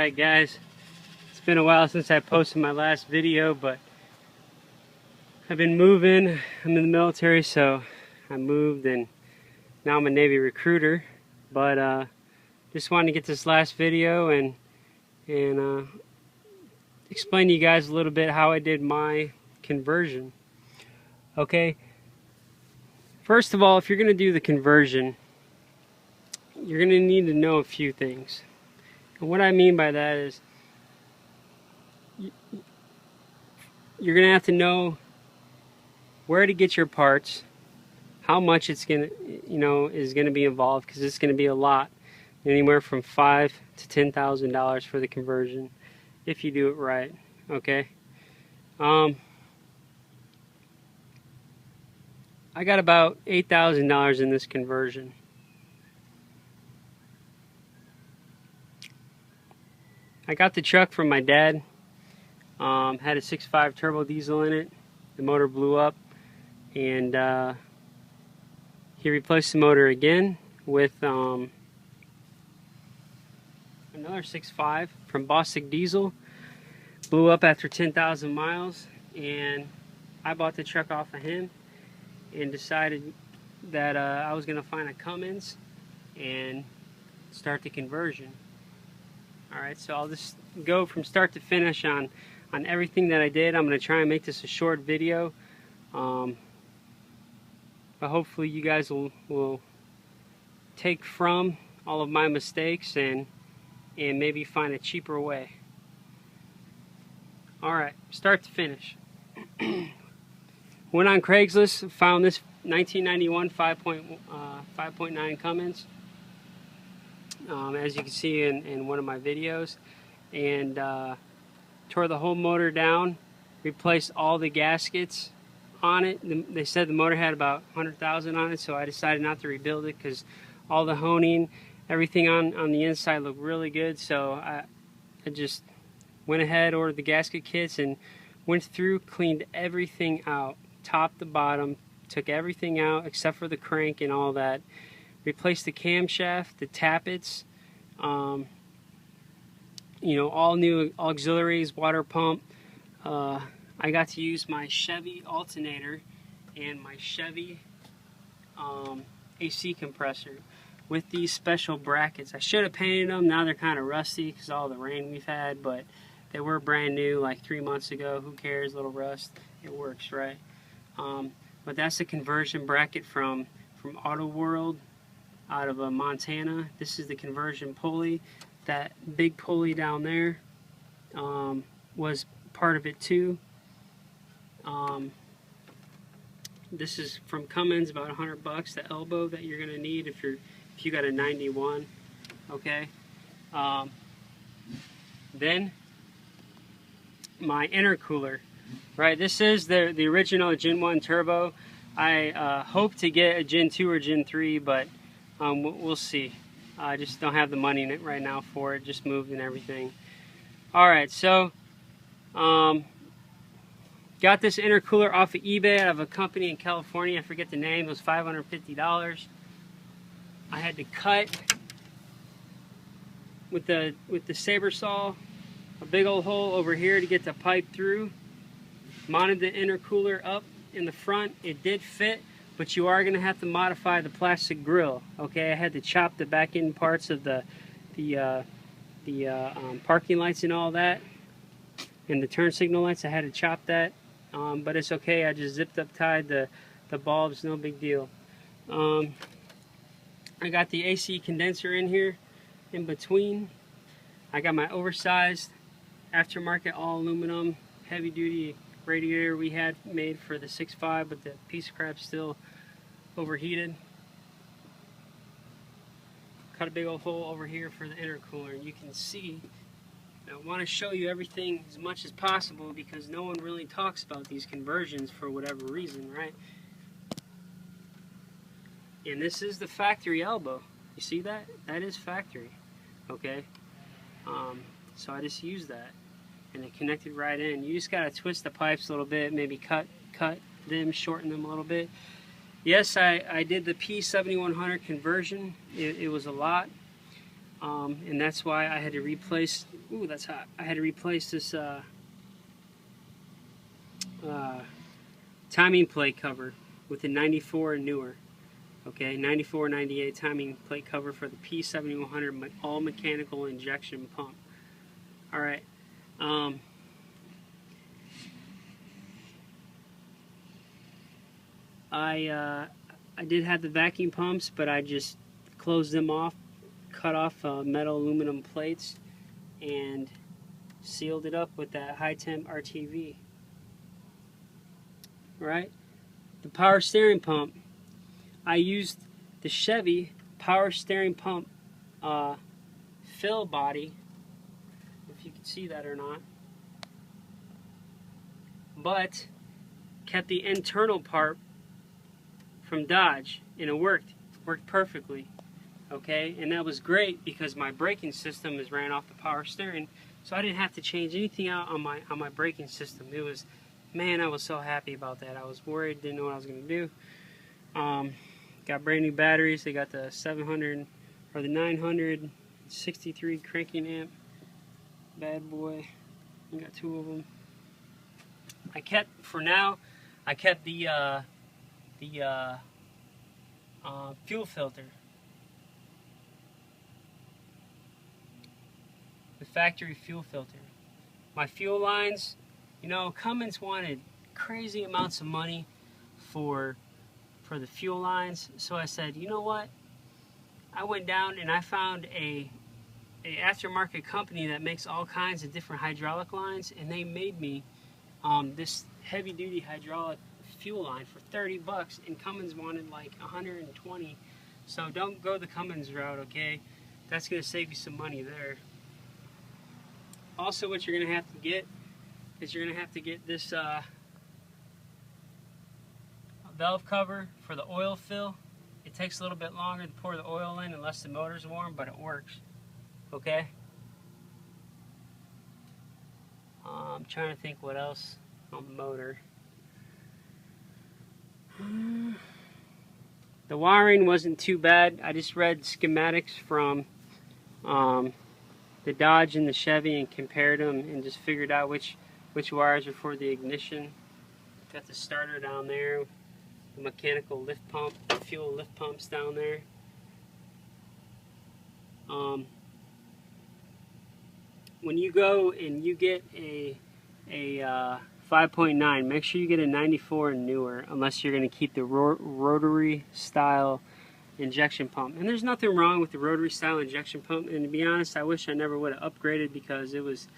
Alright guys, it's been a while since I posted my last video, but I've been moving. I'm in the military, so I moved and now I'm a Navy recruiter. But just wanted to get this last video and explain to you guys a little bit how I did my conversion. Okay, first of all, if you're going to do the conversion, you're going to need to know a few things. And what I mean by that is you're going to have to know where to get your parts, how much it's going to, is going to be involved, because it's going to be a lot, anywhere from $5,000 to $10,000 for the conversion, if you do it right. Okay. I got about $8,000 in this conversion. I got the truck from my dad. Had a 6.5 turbo diesel in it. The motor blew up, and he replaced the motor again with another 6.5 from Bostic Diesel. Blew up after 10,000 miles, and I bought the truck off of him and decided that I was going to find a Cummins and start the conversion. Alright, so I'll just go from start to finish on everything that I did. I'm going to try and make this a short video, but hopefully you guys will take from all of my mistakes and maybe find a cheaper way. Alright, start to finish. Went on Craigslist, found this 1991 5.9 Cummins, as you can see in one of my videos, and tore the whole motor down, replaced all the gaskets on it. They said the motor had about 100,000 on it, so I decided not to rebuild it because all the honing, everything on the inside looked really good. So I just went ahead, ordered the gasket kits, and went through, cleaned everything out, top to bottom, took everything out except for the crank and all that. Replaced the camshaft, the tappets, all new auxiliaries, water pump. I got to use my Chevy alternator and my Chevy AC compressor with these special brackets. I should have painted them. Now they're kind of rusty because of all the rain we've had, but they were brand new like 3 months ago. Who cares? Little rust. It works, right? But that's a conversion bracket from Auto World out of Montana. This is the conversion pulley. That big pulley down there was part of it too. This is from Cummins, about $100. The elbow that you're gonna need if you got a 91. Okay. Then my intercooler. Right, this is the original Gen 1 turbo. I hope to get a Gen 2 or Gen 3, but we'll see. I just don't have the money in it right now for it. Just moved and everything. Alright, so got this intercooler off of eBay out of a company in California. I forget the name. It was $550. I had to cut with the saber saw a big old hole over here to get the pipe through. Mounted the intercooler up in the front. It did fit, but you are going to have to modify the plastic grill. Okay, I had to chop the back end parts of the parking lights and all that, and the turn signal lights. I had to chop that, but it's okay. I just zipped up tied the bulbs. No big deal. I got the AC condenser in here in between. I got my oversized aftermarket all aluminum heavy duty radiator we had made for the 6.5, but the piece of crap still overheated. Cut a big old hole over here for the intercooler, and you can see, I want to show you everything as much as possible because no one really talks about these conversions for whatever reason, right? And this is the factory elbow. You see that? That is factory. Okay? So I just used that, and it connected right in. You just gotta twist the pipes a little bit, maybe cut them, shorten them a little bit. Yes, I did the P7100 conversion. It was a lot. and that's why I had to replace. Ooh, that's hot. I had to replace this timing plate cover with a 94 and newer. Okay, 94, 98 timing plate cover for the P7100 all mechanical injection pump. All right. I did have the vacuum pumps, but I just closed them off, cut off metal aluminum plates, and sealed it up with that high temp RTV. Right? The power steering pump, I used the Chevy power steering pump fill body, if you can see that or not, but kept the internal part from Dodge, and it worked perfectly. Okay, and that was great because my braking system is ran off the power steering, so I didn't have to change anything out on my braking system. It was, man, I was so happy about that. I was worried, didn't know what I was going to do. Got brand new batteries. They got the 700 or the 963 cranking amp bad boy. I got two of them. I kept, for now, I kept the fuel filter. The factory fuel filter. My fuel lines, you know, Cummins wanted crazy amounts of money for the fuel lines, so I said, you know what? I went down and I found a aftermarket company that makes all kinds of different hydraulic lines, and they made me this heavy duty hydraulic fuel line for 30 bucks, and Cummins wanted like 120. So don't go the Cummins route, okay? That's going to save you some money there. Also, what you're going to have to get is you're going to have to get this valve cover for the oil fill. It takes a little bit longer to pour the oil in unless the motor's warm, but it works. Okay? I'm trying to think what else on the motor. The wiring wasn't too bad. I just read schematics from the Dodge and the Chevy and compared them and just figured out which wires are for the ignition. Got the starter down there, the mechanical lift pump, the fuel lift pumps down there. When you go and you get a 5.9, make sure you get a 94 and newer, unless you're going to keep the rotary style injection pump. And there's nothing wrong with the rotary style injection pump, and to be honest, I wish I never would have upgraded, because it was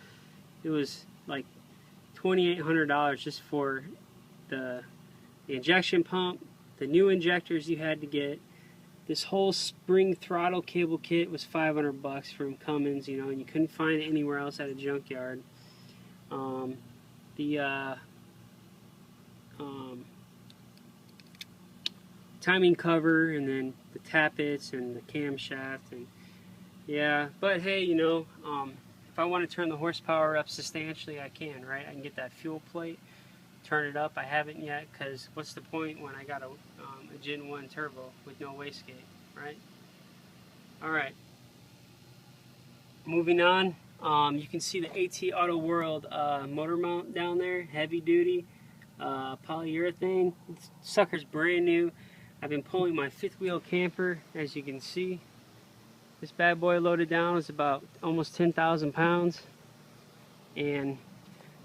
like $2,800 just for the injection pump, the new injectors you had to get. This whole spring throttle cable kit was 500 bucks from Cummins, you know, and you couldn't find it anywhere else at a junkyard. The timing cover, and then the tappets and the camshaft, and yeah, but hey, you know, if I want to turn the horsepower up substantially, I can, right? I can get that fuel plate, turn it up. I haven't yet, because what's the point when I got a Gen 1 turbo with no wastegate, right? Alright, moving on. You can see the AT Auto World motor mount down there, heavy duty polyurethane. This sucker's brand new. I've been pulling my fifth wheel camper, as you can see. This bad boy loaded down is about almost 10,000 pounds. And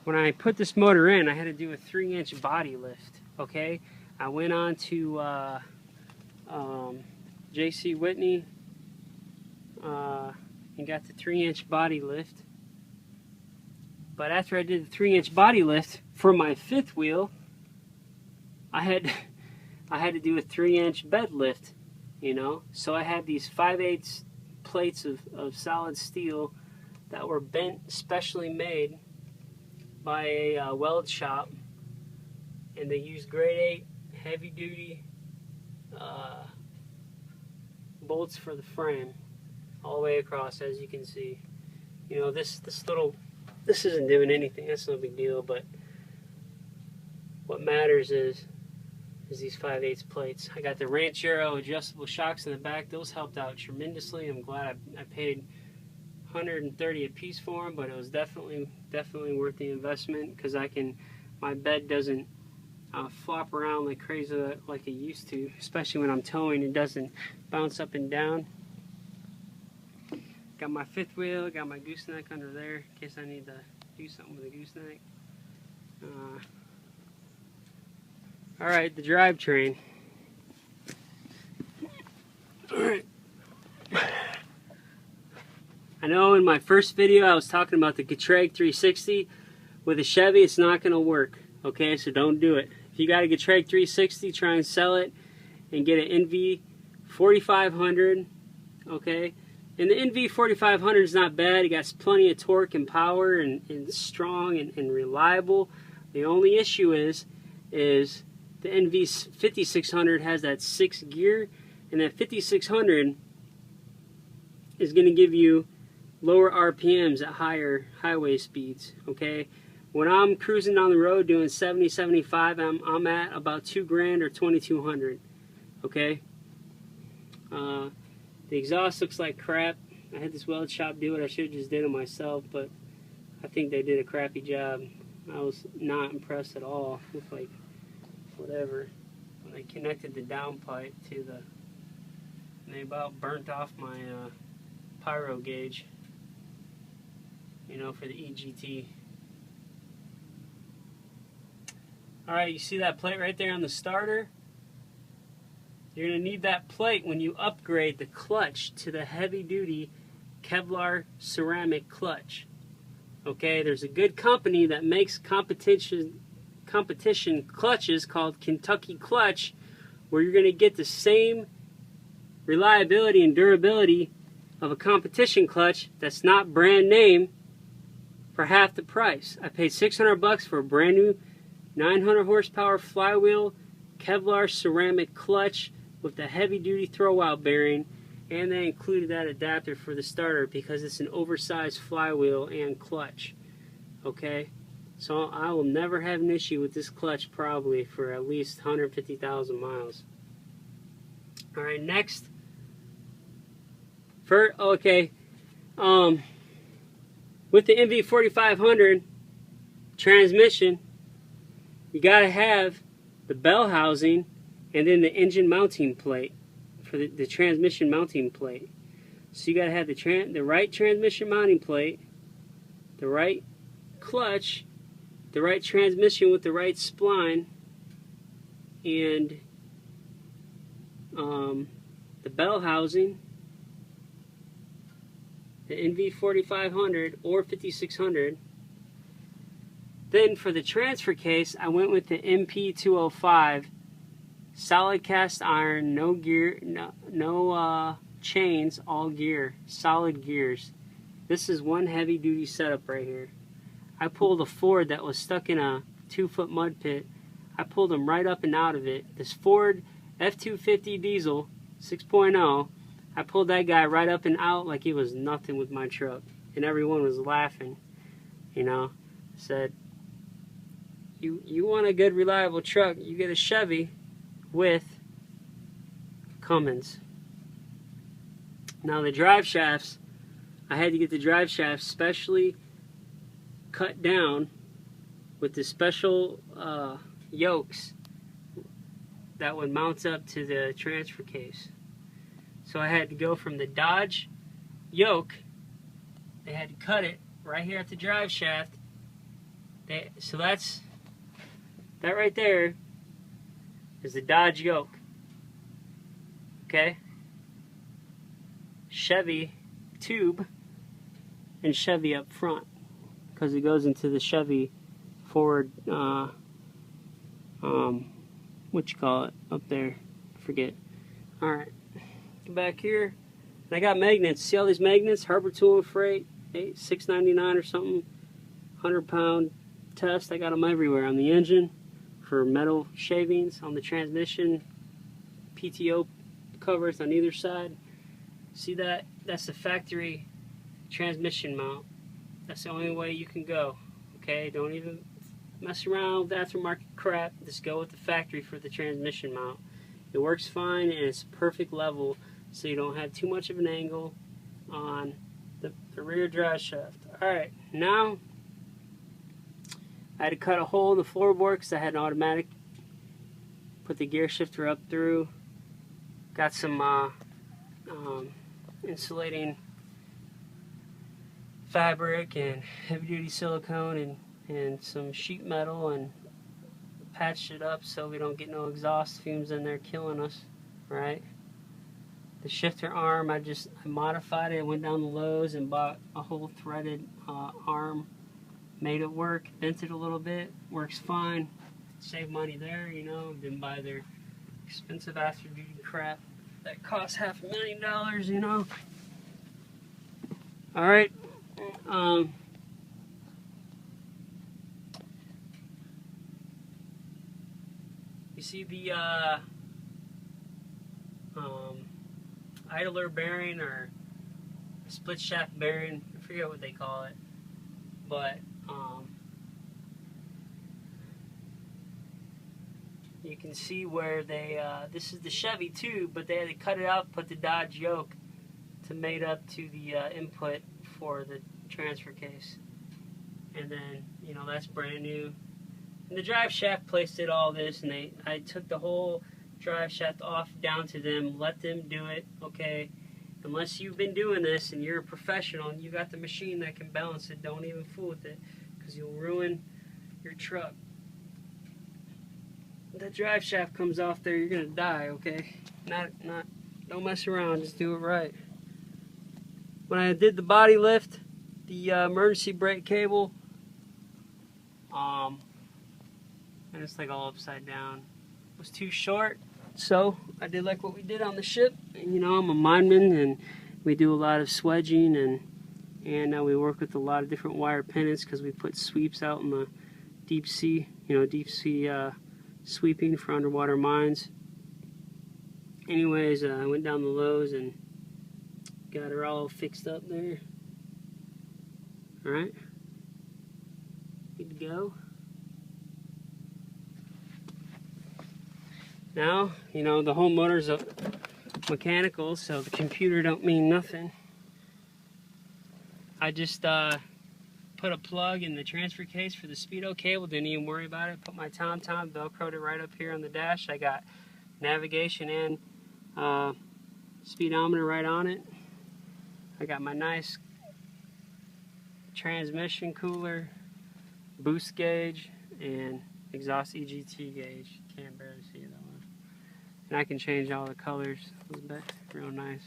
when I put this motor in, I had to do a 3-inch body lift, okay? I went on to J.C. Whitney and got the 3-inch body lift. But after I did the 3-inch body lift for my fifth wheel, I had to do a 3-inch bed lift, you know. So I had these 5/8 plates of solid steel that were bent, specially made by a weld shop, and they used grade 8 heavy duty bolts for the frame all the way across, as you can see. You know, this isn't doing anything. That's no big deal, but what matters is is these 5/8 plates. I got the Ranchero adjustable shocks in the back. Those helped out tremendously. I'm glad I paid $130 a piece for them, but it was definitely worth the investment, because my bed doesn't flop around like crazy like it used to, especially when I'm towing. It doesn't bounce up and down. Got my fifth wheel, got my gooseneck under there in case I need to do something with the gooseneck. Alright, the drivetrain. Alright. I know in my first video I was talking about the Getrag 360. With a Chevy, it's not going to work. Okay, so don't do it. If you got a Getrag 360, try and sell it and get an NV 4500. Okay, and the NV 4500 is not bad. It got plenty of torque and power and strong and reliable. The only issue is the NV 5600 has that 6 gear, and that 5600 is going to give you lower RPMs at higher highway speeds. Okay, when I'm cruising down the road doing 70, 75, I'm at about $2,000 or 2,200. Okay, the exhaust looks like crap. I had this weld shop do it. I should have just did it myself, but I think they did a crappy job. I was not impressed at all. It looked like whatever. When they connected the downpipe to the, and they about burnt off my pyro gauge, you know, for the EGT. Alright, you see that plate right there on the starter? You're going to need that plate when you upgrade the clutch to the heavy-duty Kevlar ceramic clutch. Okay, there's a good company that makes competition clutches called Kentucky Clutch, where you're going to get the same reliability and durability of a competition clutch that's not brand name for half the price. I paid $600 for a brand new 900 horsepower flywheel Kevlar ceramic clutch with the heavy duty throwout bearing, and they included that adapter for the starter because it's an oversized flywheel and clutch. Okay, so I will never have an issue with this clutch probably for at least 150,000 miles. Alright, next. With the NV 4500 transmission, you gotta have the bell housing and then the engine mounting plate for the transmission mounting plate. So you gotta have the right transmission mounting plate, the right clutch, the right transmission with the right spline, and the bell housing, the NV 4500 or 5600. Then for the transfer case, I went with the MP 205, solid cast iron, no gear, no chains, all gear, solid gears. This is one heavy duty setup right here. I pulled a Ford that was stuck in a 2-foot mud pit. I pulled him right up and out of it. This Ford F-250 diesel 6.0, I pulled that guy right up and out like he was nothing with my truck. And everyone was laughing, you know. Said, you want a good reliable truck, you get a Chevy with Cummins. Now the drive shafts, I had to get the drive shafts specially cut down with the special yokes that would mount up to the transfer case. So I had to go from the Dodge yoke, they had to cut it right here at the drive shaft. So that right there is the Dodge yoke. Okay? Chevy tube and Chevy up front, because it goes into the Chevy Ford, what you call it up there, forget. Alright, get back here, and I got magnets. See all these magnets? Harbor Tool and Freight, $6.99 or something, 100-pound test. I got them everywhere on the engine for metal shavings, on the transmission, PTO covers on either side. See that? That's the factory transmission mount. That's the only way you can go. Okay, don't even mess around with aftermarket crap. Just go with the factory for the transmission mount. It works fine and it's perfect level, so you don't have too much of an angle on the rear drive shaft. Alright, now I had to cut a hole in the floorboard because I had an automatic. Put the gear shifter up through. Got some insulating fabric and heavy duty silicone and some sheet metal, and patched it up so we don't get no exhaust fumes in there killing us, right? The shifter arm, I modified it. I went down to Lowe's and bought a whole threaded arm, made it work, bent it a little bit, works fine. Save money there, you know, didn't buy their expensive after duty crap that costs $500,000, you know. Alright, you see the idler bearing or split shaft bearing, I forget what they call it, but you can see where they, this is the Chevy too, but they had to cut it out, put the Dodge yoke to mate up to the input for the transfer case. And then, you know, that's brand new. And the drive shaft place did all this, and I took the whole drive shaft off down to them, let them do it, okay? Unless you've been doing this and you're a professional and you got the machine that can balance it, don't even fool with it, because you'll ruin your truck. That drive shaft comes off there, you're gonna die, okay? Don't mess around, just do it right. When I did the body lift, the emergency brake cable, and it's like all upside down, was too short, so I did like what we did on the ship. And, you know, I'm a mineman and we do a lot of swedging, and we work with a lot of different wire pennants because we put sweeps out in the deep sea, you know, deep sea sweeping for underwater mines. Anyways, I went down the Lowe's and got her all fixed up there. Alright, good to go. Now, you know, the whole motor's mechanical, so the computer don't mean nothing. I just put a plug in the transfer case for the speedo cable, didn't even worry about it. Put my TomTom, velcroed it right up here on the dash. I got navigation and speedometer right on it. I got my nice transmission cooler, boost gauge, and exhaust EGT gauge. Can't barely see that one. And I can change all the colors. That's real nice.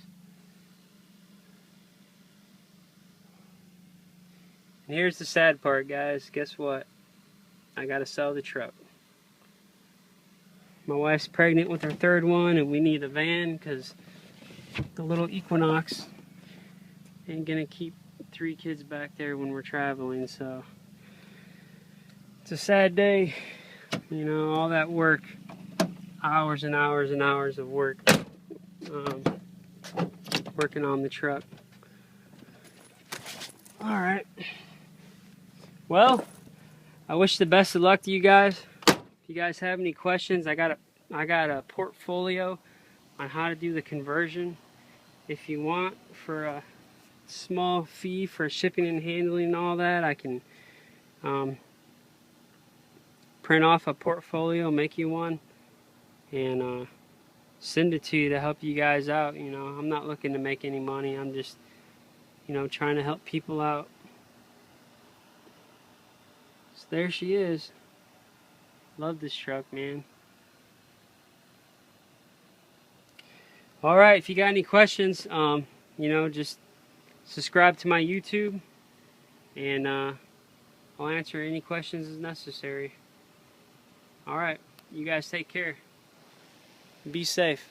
And here's the sad part, guys. Guess what? I gotta sell the truck. My wife's pregnant with her third one, and we need a van because the little Equinox ain't gonna keep 3 kids back there when we're traveling. So it's a sad day. You know, all that work, hours and hours and hours of work, working on the truck. All right. Well, I wish the best of luck to you guys. If you guys have any questions, I got a portfolio on how to do the conversion. If you want, for a small fee for shipping and handling and all that, I can print off a portfolio, make you one, and send it to you to help you guys out. You know, I'm not looking to make any money. I'm just, you know, trying to help people out. So there she is. Love this truck, man. Alright, if you got any questions, you know, just subscribe to my YouTube, and I'll answer any questions as necessary. Alright, you guys take care. Be safe.